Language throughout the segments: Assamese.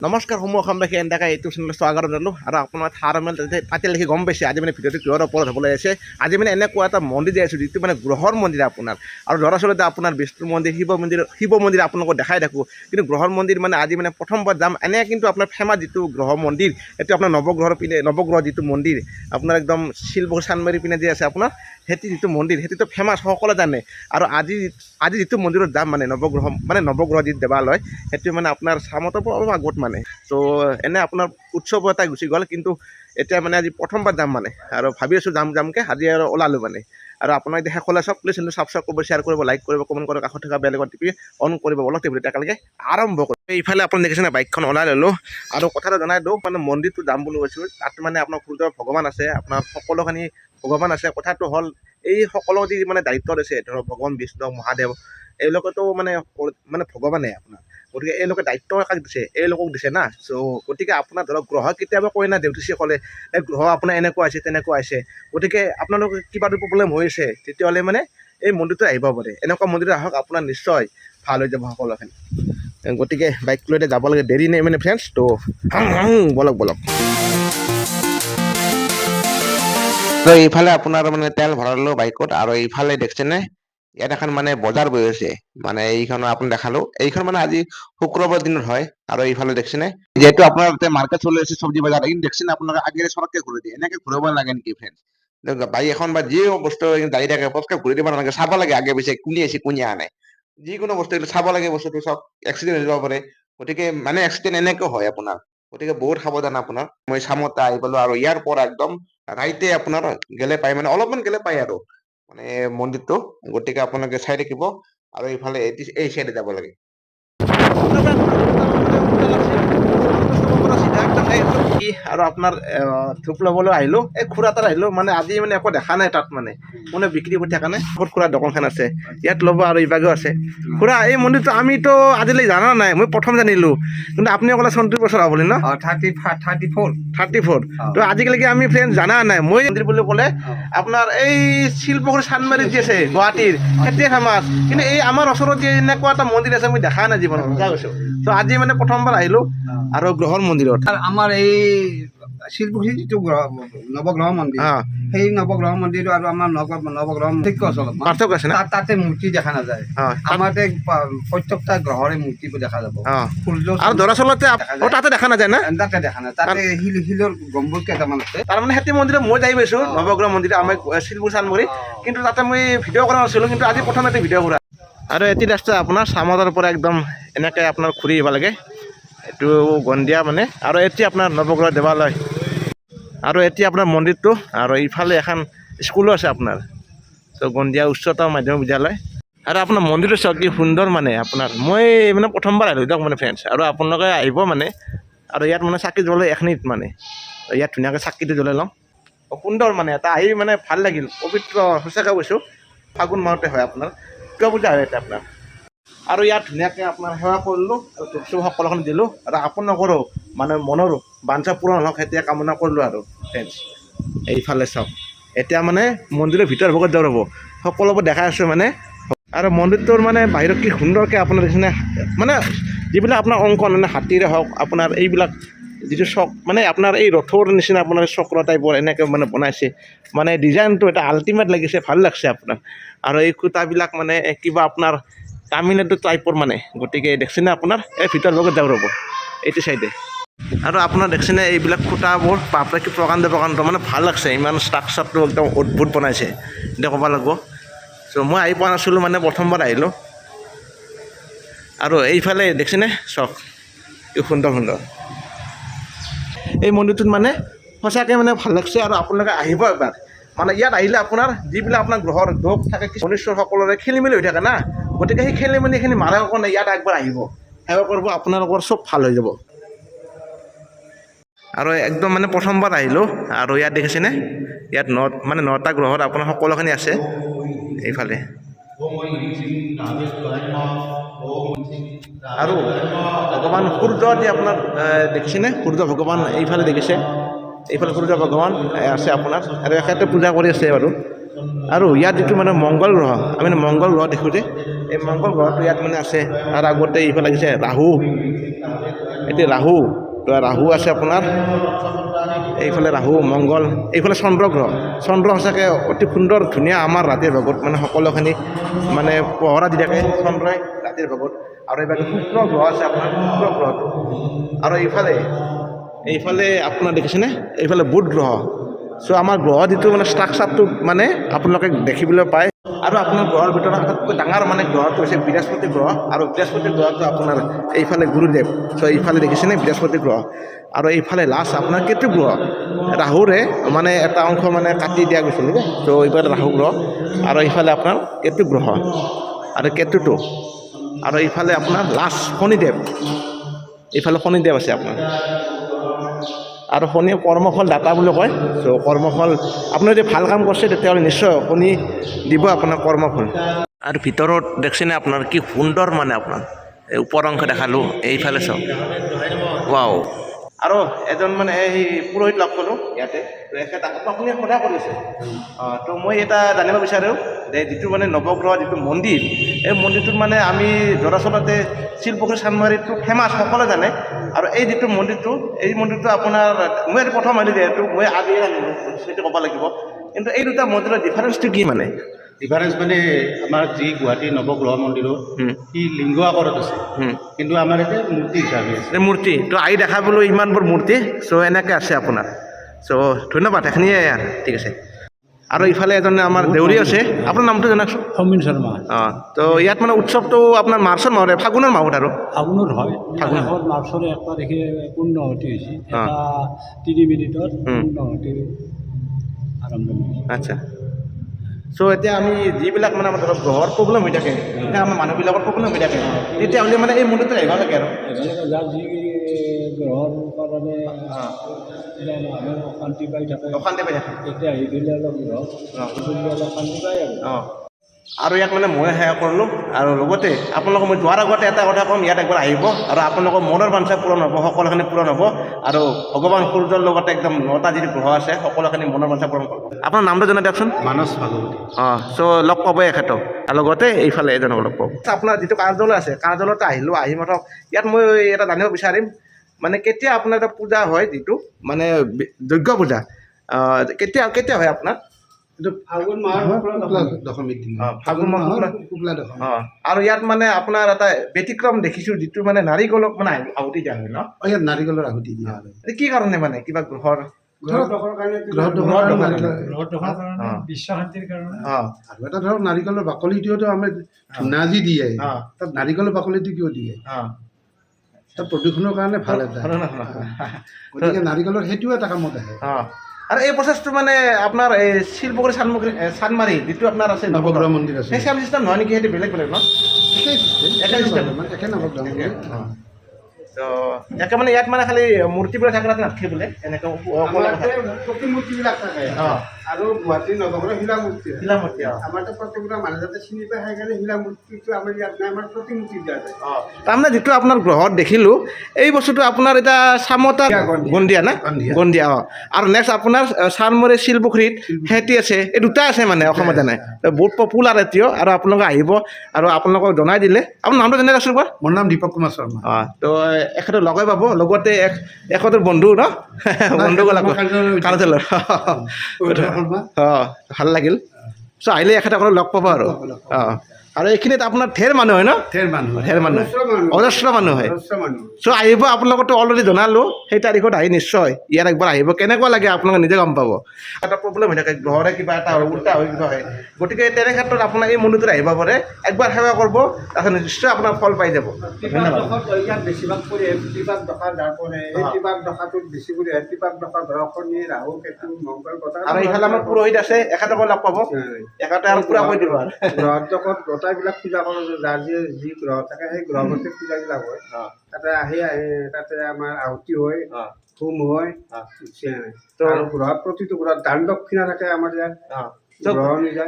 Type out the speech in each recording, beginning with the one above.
নমস্কাৰ সমূহ অসমবাসী এনেকৈ ইউটিউব চেনেলত স্বাগত জনালোঁ আৰু আপোনাৰ থাৰমেল তাতে লিখি গম পাইছে আজি মানে ভিডিঅ'টো কিহৰ ওপৰত হ'বলৈ আছে। আজি মানে এনেকুৱা এটা মন্দিৰ যাই আছোঁ যিটো মানে গ্ৰহৰ মন্দিৰ আপোনাৰ আৰু দৰাচলতে আপোনাৰ বিষ্ণু মন্দিৰ শিৱ মন্দিৰ আপোনালোকক দেখাই থাকোঁ, কিন্তু গ্ৰহৰ মন্দিৰ মানে আজি মানে প্ৰথমবাৰ যাম। এনে কিন্তু আপোনাৰ ফেমাছ যিটো গ্ৰহ মন্দিৰ সেইটো আপোনাৰ নৱগ্ৰহ যিটো মন্দিৰ আপোনাৰ একদম শিলপুখুৰী চান্দমাৰি পিনে যে আছে আপোনাৰ সেইটো যিটো মন্দিৰ সেইটোতো ফেমাছ সকলোৱে জানে। আৰু আজি যিটো মন্দিৰত যাম মানে নৱগ্ৰহ যিটো দেৱালয় সেইটো মানে আপোনাৰ চামতৰ পৰা অলপ আগত মানে তো এনে আপোনাৰ উৎসৱ এটা গুচি গ'ল, কিন্তু এতিয়া মানে আজি প্ৰথমবাৰ যাম মানে আৰু ভাবি আছোঁ যামকৈ আজি আৰু ওলালোঁ মানে। আৰু আপোনাক এতিয়া শেষলৈ চব প্লিজ ছাবস্ক্ৰাইব কৰিব, শ্বেয়াৰ কৰিব, লাইক কৰিব, কমেণ্ট কৰিব, কাষত থকা বেল আইকন টিপি অন কৰিব। অলপ টিপি একেলগে আৰম্ভ কৰোঁ। এইফালে আপুনি দেখিছে নে বাইকখন ওলাই ল'লোঁ আৰু কথাটো জনাই দিওঁ মানে মন্দিৰটো যাম বুলি কৈছোঁ। তাত মানে আপোনাৰ সূৰ্যৰ ভগৱান আছে, আপোনাৰ সকলোখিনি ভগৱান আছে। কথাটো হ'ল এই সকলো যি মানে দায়িত্বত আছে ধৰক ভগৱান বিষ্ণু মহাদেৱ এইলোকেতো মানে ভগৱানে আপোনাৰ, গতিকে এওঁলোকে দায়িত্ব কাক দিছে, এওঁলোকক দিছে না। চ' গতিকে আপোনাৰ ধৰক গ্ৰহ কেতিয়াবা কয় না জ্যোতিষীসকলে এই গ্ৰহ আপোনাৰ এনেকুৱা আছে তেনেকুৱা আছে, গতিকে আপোনালোকৰ কিবা প্ৰব্লেম হৈছে তেতিয়াহ'লে মানে এই মন্দিৰটো আহিব পাৰে। এনেকুৱা মন্দিৰ আহক, আপোনাৰ নিশ্চয় ভাল হৈ যাব সকলোখিনি। গতিকে বাইক লৈ যাব লাগে, দেৰি নাই মানে ফ্ৰেণ্ডছ, তো বলক। তো এইফালে আপোনাৰ মানে তেল ভৰালোঁ বাইকত আৰু এইফালে দেখিছেনে ইয়াত এখন মানে বজাৰ বহি আছে। মানে এইখন আপুনি দেখালো, এইখন মানে আজি শুক্ৰবাৰ দিনত হয়। আৰু এইফালে দেখিছেনে যিহেতু আপোনাৰ মাৰ্কেট চলি আছে চব্জি বজাৰ, কিন্তু দেখিছেনে আপোনালোকে আগেৰে চৰককে ঘূৰি দিয়ে, এনেকে ঘূৰিব লাগে নেকি ফ্ৰেণ্ডছ? বাইক এখন বা যি বস্তু গাড়ী থাকে পটকে ঘূৰি দিব নালাগে, চাব লাগে আগে পিছে কোনে আহিছে কোনে অহা নাই। যিকোনো বস্তু চাব লাগে, বস্তুটো চব এক্সিডেণ্ট হৈ যাব পাৰে। গতিকে মানে এক্সিডেণ্ট এনেকৈ হয় আপোনাৰ, গতিকে বহুত সাৱধান আপোনাৰ। মই চামতে আহি পালো আৰু ইয়াৰ পৰা একদম ৰাইটে আপোনাৰ গেলে পায়, মানে অলপমান গেলে পায় আৰু মানে মন্দিৰটো। গতিকে আপোনালোকে চাই থাকিব আৰু এইফালে এই চাইডে যাব লাগে। আৰু আপোনাৰ ধূপ ল'বলৈ আহিলোঁ, এই খুৰা তাত আহিলোঁ মানে আজি মানে একো দেখা নাই তাত মানে বিক্ৰী কৰি থকা নাই। ক'ত খুৰা দোকানখন আছে ইয়াত ল'ব আৰু ইভাগেও আছে। খুৰা এই মন্দিৰটো আমিতো আজিলৈ জানা নাই, মই প্ৰথম জানিলোঁ, কিন্তু আপুনি ক'লে 34 বছৰ হ'ব বুলি ন? 34 তো আজিকালৈকে আমি ফ্ৰেণ্ড জানা নাই। মই মন্দিৰ বুলি ক'লে আপোনাৰ এই শিলপুখুৰী চান্দমাৰিত যি আছে গুৱাহাটীৰ সেইটোৱে ফেমাছ, কিন্তু এই আমাৰ ওচৰত যে এনেকুৱা এটা মন্দিৰ আছে মই দেখা নাই জীৱনত, বুজা গৈছোঁ। তো আজি মানে প্ৰথমবাৰ আহিলোঁ আৰু গ্ৰহৰ মন্দিৰত। আমাৰ এই শিলপুখুৰী যিটো নৱগ্ৰহ মন্দিৰ, সেই নৱগ্ৰহ মন্দিৰটো আৰু আমাৰ নৱগ্ৰহ পাৰ্থক্য আছে না? তাতে মূৰ্তি দেখা নাযায়। আমাৰ প্ৰত্যেকটা গ্ৰহৰে মূৰ্তিবোৰ দেখা যাব। আৰু দৰাচলতে তাতে দেখা নাযায় না? তাতে দেখা নাই, তাতে শিলৰ গম্বুজ কেইটামান আছে। তাৰমানে সেইটো মন্দিৰত মই যাই পাইছোঁ, নৱগ্ৰহ মন্দিৰ আমাৰ শিলপুখুৰী চান্দমাৰি, কিন্তু তাতে মই ভিডিঅ' কৰা নাছিলোঁ, কিন্তু আজি প্ৰথমতে ভিডিঅ' কৰা। আৰু এটি ৰাস্তা আপোনাৰ চামতৰ পৰা একদম এনেকৈ আপোনাৰ ঘূৰি আহিব লাগে, এইটো গন্ধিয়া মানে। আৰু এতিয়া আপোনাৰ নৱগ্ৰহ দেৱালয় আৰু এতিয়া আপোনাৰ মন্দিৰটো, আৰু ইফালে এখন স্কুলো আছে আপোনাৰ, তো গন্ধিয়া উচ্চতৰ মাধ্যমিক বিদ্যালয়। আৰু আপোনাৰ মন্দিৰটো চাওক কি সুন্দৰ মানে আপোনাৰ, মই মানে প্ৰথমবাৰ আহিলোঁ দিয়ক মানে ফ্ৰেণ্ডছ। আৰু আপোনালোকে আহিব মানে, আৰু ইয়াত মানে চাকি জ্বলাই 1 মিনিট মানে, ইয়াত ধুনীয়াকৈ চাকিটো জ্বলাই লওঁ, সুন্দৰ মানে এটা আহি মানে ভাল লাগিল, পবিত্ৰ সঁচাকৈ কৈছোঁ। ফাগুন মাহতে হয় আপোনাৰ, কিয় পূজা হয় এতিয়া আপোনাৰ। আৰু ইয়াত ধুনীয়াকৈ আপোনাৰ সেৱা কৰিলোঁ আৰু ধূপ চুপ সকলোখন দিলোঁ, আৰু আপোনালোকৰো মানে মনৰ বাঞ্ছা পূৰণ হওক সেইটোৱে কামনা কৰিলোঁ আৰু ফ্ৰেণ্ডছ। এইফালে চাওক এতিয়া মানে মন্দিৰৰ ভিতৰ ভাগত যাব ৰ'ব, সকলোবোৰ দেখাই আছোঁ মানে। আৰু মন্দিৰটোৰ মানে বাহিৰত কি সুন্দৰকৈ আপোনাৰ দেখিছেনে, মানে যিবিলাক আপোনাৰ অংকন মানে হাতীৰে হওক আপোনাৰ এইবিলাক যিটো চক মানে আপোনাৰ এই ৰথৰ নিচিনা আপোনাৰ চক্ৰ টাইপৰ এনেকৈ মানে বনাইছে, মানে ডিজাইনটো এটা আল্টিমেট লাগিছে, ভাল লাগছে আপোনাৰ। আৰু এই খুঁটাবিলাক মানে কিবা আপোনাৰ তামিলনাডু টাইপৰ মানে, গতিকে দেখিছেনে আপোনাৰ এই ভিতৰ ভাগত যাব ৰ'ব এইটো চাইডে। আৰু আপোনাৰ দেখিছেনে এইবিলাক খুঁটাবোৰ বাপৰে কি প্ৰকাণ্ড মানে ভাল লাগছে, ইমান ষ্ট্ৰাকচাৰটো একদম অদ্ভুত বনাইছে, এতিয়া ক'ব লাগিব। চ' মই আহি পোৱা নাছিলোঁ মানে প্ৰথমবাৰ আহিলোঁ। আৰু এইফালে দেখিছেনে চাওক কি সুন্দৰ এই মন্দিৰটোত মানে সঁচাকৈ মানে ভাল লাগছে। আৰু আপোনালোকে আহিব এবাৰ, মানে ইয়াত আহিলে আপোনাৰ যিবিলাক আপোনাৰ গ্ৰহৰ দোষ থাকে, মনুষ্যৰ সকলোৰে খেলি মেলি হৈ থাকে না, গতিকে সেই খেলি মেলিখিনি মাৰাৰ কাৰণে ইয়াত একবাৰ আহিব, সেৱা কৰিব, আপোনালোকৰ চব ভাল হৈ যাব। আৰু একদম মানে প্ৰথমবাৰ আহিলোঁ, আৰু ইয়াত দেখিছেনে ইয়াত 9টা গ্ৰহত আপোনাৰ সকলোখিনি আছে। এইফালে আৰু ভগৱান সূৰ্য যে আপোনাৰ দেখিছেনে, সূৰ্য ভগৱান এইফালে দেখিছে, এইফালে সূৰ্য ভগৱান আছে আপোনাৰ, আৰু এখেতে পূজা কৰি আছে বাৰু। আৰু ইয়াত যিটো মানে মংগল গ্ৰহ, আমি মংগল গ্ৰহ দেখোঁ যে, এই মংগল গ্ৰহটো ইয়াত মানে আছে। আৰু আগতে এইফালে লাগিছে ৰাহু, এতিয়া ৰাহু, তো ৰাহু আছে আপোনাৰ, এইফালে ৰাহু মংগল, এইফালে চন্দ্ৰ গ্ৰহ। চন্দ্ৰ সঁচাকৈ অতি সুন্দৰ ধুনীয়া আমাৰ ৰাতিৰ ভাগত মানে সকলোখিনি মানে পোহৰা দি থাকে চন্দ্ৰই ৰাতিৰ ভাগত। আৰু এইফালে শুক্ৰ গ্ৰহ আছে আপোনাৰ, শুক্ৰ গ্ৰহটো। আৰু এইফালে আপোনাৰ দেখিছেনে, এইফালে বুধ গ্ৰহ। চ' আমাৰ গ্ৰহ যিটো মানে ষ্ট্ৰাকচাৰটো মানে আপোনালোকে দেখিবলৈ পায়। আৰু আপোনাৰ গ্ৰহৰ ভিতৰত আটাইতকৈ ডাঙৰ মানে গ্ৰহটো হৈছে বৃহস্পতি গ্ৰহ। আৰু বৃহস্পতি গ্ৰহটো আপোনাৰ এইফালে গুৰুদেৱ। চ' এইফালে দেখিছেনে বৃহস্পতি গ্ৰহ। আৰু এইফালে লাষ্ট আপোনাৰ কেতু গ্ৰহ। ৰাহুৰে মানে এটা অংশ মানে কাটি দিয়া গৈছিল, ত' এইফালে ৰাহু গ্ৰহ। আৰু এইফালে আপোনাৰ কেতু গ্ৰহ আৰু কেতুটো। আৰু এইফালে আপোনাৰ লাষ্ট শনিদেৱ, এইফালে শনিদেৱ আছে আপোনাৰ। আৰু শনি কৰ্মফল দাতা বুলি কয়। চ' কৰ্মফল আপুনি যদি ভাল কাম কৰিছে তেতিয়াহ'লে নিশ্চয় শনি দিব আপোনাৰ কৰ্মফল। আৰু ভিতৰত দেখিছেনে আপোনাৰ কি সুন্দৰ মানে আপোনাৰ এই ওপৰ অংশ দেখালোঁ, এইফালে চাওক, ৱাও। আৰু এজন মানে এই পুৰোহিত লগ পালোঁ ইয়াতে, এখেত আপুনি সদায় কৰিছে। তো মই এটা জানিব বিচাৰোঁ যে যিটো মানে নৱগ্ৰহ যিটো মন্দিৰ, এই মন্দিৰটোত মানে আমি দৰাচলতে শিলপুখুৰী চান্দমাৰীটো ফেমাছ, সকলোৱে জানে। আৰু এই যিটো মন্দিৰটো, এই মন্দিৰটো আপোনাৰ মই প্ৰথম আহিলোঁ যিহেতু মই আজিয়ে আনিলোঁ, সেইটো ক'ব লাগিব। কিন্তু এই দুটা মন্দিৰৰ ডিফাৰেঞ্চটো কি মানে? ডিফাৰেঞ্চ মানে আমাৰ যি গুৱাহাটী নৱগ্ৰহ মন্দিৰত সি লিংগ আকাৰত আছে, কিন্তু আমাৰ ইয়াতে মূৰ্তি হিচাপে আছে। মূৰ্তি তো আহি দেখা পালোঁ ইমানবোৰ মূৰ্তি। চ' এনেকৈ আছে আপোনাৰ। চ' ধন্যবাদ, এইখিনিয়ে আৰু ঠিক আছে। আৰু ইফালে এজন আমাৰ দেউৰী আছে, আপোনাৰ নামটো জনাওকচোন। সমীৰ শৰ্মা। তো ইয়াত মানে উৎসৱটো আপোনাৰ মাৰ্চৰ মাহত, ফাগুনৰ মাহত আৰু ফাগুনত হয়। ফাগুন। শেষত মাৰ্চৰ 1 তাৰিখে পূৰ্ণাহুতি হৈছে। এটা 3 মিনিটত পূৰ্ণাহুতি আৰম্ভণি হৈছে। আচ্ছা। চ' এতিয়া আমি যিবিলাক মানে আমাৰ ধৰক গ্ৰহৰ প্ৰব্লেম হৈ থাকে, এতিয়া আমাৰ মানুহবিলাকৰ প্ৰব্লেম হৈ থাকে, তেতিয়াহ'লে মানে এই মন্দিৰটো আহিব লাগে আৰু একেলগে যাৰ যি গ্ৰহৰ কাৰণে কিবা মানুহ অশান্তি পাই থাকে, অশান্তি পাই থাকে। তেতিয়া আহি দিলে অলপ গ্ৰহ অলপ শান্তি পায় আৰু। আৰু ইয়াক মানে মই সেৱা কৰিলোঁ। আৰু লগতে আপোনালোকক মই যোৱাৰ আগতে এটা কথা ক'ম, ইয়াত একবাৰ আহিব আৰু আপোনালোকৰ মনৰ বাঞ্ছা পূৰণ হ'ব, সকলোখিনি পূৰণ হ'ব। আৰু ভগৱান সূৰ্যৰ লগতে একদম 9টা যিটো গ্ৰহ আছে, সকলোখিনি মনৰ বাঞ্ছা পূৰণ কৰিব। আপোনাৰ নামটো জনাই দিয়কচোন। মানস ভাগৱতী। চ' লগ পাবই এখেতক, আৰু লগতে এইফালে এজনক লগ পাব। আপোনাৰ যিটো কাৰ্যালয় আছে, কাৰ্যালয়তে আহিলোঁ, আহি মাত্ৰ ইয়াত মই এটা জানিব বিচাৰিম, মানে কেতিয়া আপোনাৰ এটা পূজা হয়, যিটো মানে যজ্ঞ পূজা, কেতিয়া হয় আপোনাৰ? এইটো ফাগুন মাহৰ দশমীৰ দিন। ফাগুন মাহৰ শুক্লা দশমী। আৰু ইয়াত মানে আপোনাৰ এটা ব্যতিক্ৰম দেখিছোঁ, যিটো মানে নাৰিকলক মানে আহুতি দিয়া হয় ন? ইয়াত নাৰিকলৰ আহুতি দিয়া হয়। কি কাৰণে মানে কিবা গ্ৰহৰ বিশ্ব শান্তিৰ কাৰণে। আৰু এটা ধৰক নাৰিকলৰ বাকলিটোতো আমাৰ ধূনা যি দিয়ে, তাত নাৰিকলৰ বাকলিটো কিয় দিয়ে? তাত প্ৰদূষণৰ কাৰণে ভাল এটা। গতিকে নাৰিকলৰ সেইটোও এটা কামত আহে। আৰু এই প্ৰচেছটো মানে আপোনাৰ এই শিলপুখুৰী চান্দমাৰী যিটো আপোনাৰ আছে নৱগ্ৰহ মন্দিৰ আছে, সেই চেম চিষ্টেম নহয় নেকি? সেইটো বেলেগ বেলেগ ন? একে চিষ্টেম, একে নৱগ্ৰহ মন্দিৰ। তো একে মানে ইয়াত মানে খালি মূৰ্তিবোৰ থাকে, তাতে নাথাকে বোলে এনেকৈ প্ৰতিমূৰ্তিবিলাক থাকে। আৰু গুৱাহাটীৰ নৱগ্ৰহ শিলা মূৰ্তি। শিলামূৰ্তি। আমাৰ প্ৰত্যেকটা মানুহ যাতে চিনি পায়, সেইকাৰণে শিলা মূৰ্তিটো আমাৰ ইয়াত নাই, আমাৰ প্ৰতিমূৰ্তি দিয়া যায়। তাৰমানে যিটো আপোনাৰ গ্ৰহত দেখিলোঁ, এই বস্তুটো আপোনাৰ এতিয়া চামতা গন্ধিয়া না? গন্ধিয়া। আৰু নেক্সট আপোনাৰ চান্দমাৰী শিলপুখুৰীত সেতি আছে, এই দুটা আছে মানে অসমত জানে, বহুত পপুলাৰ এতিয়াও। আৰু আপোনালোকে আহিব, আৰু আপোনালোকক জনাই দিলে। আপোনাৰ নামটো জনাই দিয়কচোন বাৰু। মোৰ নাম দীপক কুমাৰ শৰ্মা। তো এখেতক লগাই পাব, লগতে এখেতৰ বন্ধু ন, বন্ধু কাৰ্যালয়। ভাল লাগিল। চ' আহিলে এখেতক লগ পাব আৰু। আৰু এইখিনিত আপোনাৰ ঢেৰ মানুহ হয় ন? ঢেৰ মানুহ, অজস্ৰ মানুহ হয়। চ' আহিব, আপোনালোকতো অলৰেডি জনালোঁ, সেই তাৰিখত আহি নিশ্চয় ইয়াত একবাৰ আহিব। কেনেকুৱা লাগে আপোনালোকে নিজে গম পাব। এটা প্ৰব্লেম হৈ থাকে, গ্ৰহৰে কিবা এটা উল্টা হৈ কিবা হয়, গতিকে তেনে ক্ষেত্ৰত আপোনাৰ এই মন্দিৰটোত আহিব পাৰে, একবাৰ সেৱা কৰিব, তাৰপিছত নিশ্চয় আপোনাৰ ফল পাই যাব। ইয়াত বেছিভাগ পৰি ত্ৰিপাক দশা যাৰ পৰে, এই ত্ৰিপাক দশাটোত বেছি কৰি ত্ৰিপাক দশা ধৰক শনি, ৰাহু, কেতু, মংগল, আৰু এইফালে আমাৰ পুৰোহিত আছে, এখেতকো লগ পাব, এখেতে আৰু পুৰা কৈ দিব আৰু। গ্ৰহত গোটাইবিলাক পূজা কৰোঁ, যাৰ যি গ্ৰহ থাকে সেই গ্ৰহতে পূজাবিলাক হয়। তাতে তাতে আমাৰ আহুতি হয়, হোম হয়। আৰু গ্ৰহত প্ৰতিটো গ্ৰহত দান দক্ষিণা থাকে আমাৰ ইয়াত।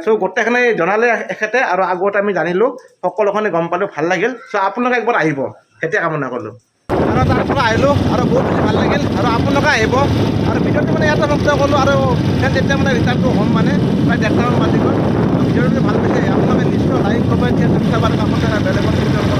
চ' গোটেইখিনি জনালে এখেতে, আৰু আগত আমি জানিলোঁ, সকলোখিনি গম পালোঁ, ভাল লাগিল। চ' আপোনালোকে একবাৰ আহিব, সেইটোৱে কামনা কৰিলোঁ। আৰু তাৰপৰা আহিলোঁ, আৰু বহুত বেছি ভাল লাগিল। আৰু আপোনালোকে আহিব, আৰু ভিডিঅ'টো মানে ইয়াতে সমাপ্ত কৰিলোঁ। আৰু তেতিয়া মানে ৰিটাৰ্ণটো হ'ম, মানে প্ৰায় 1:30 বাজি গ'ল। ভিডিঅ'টো ভাল পাইছে, আপোনালোকে নিশ্চয় লাইক, কমেণ্ট, শ্বেয়াৰ, ছাবস্ক্ৰাইব আৰু কামত বেলেগত ধন্যবাদ।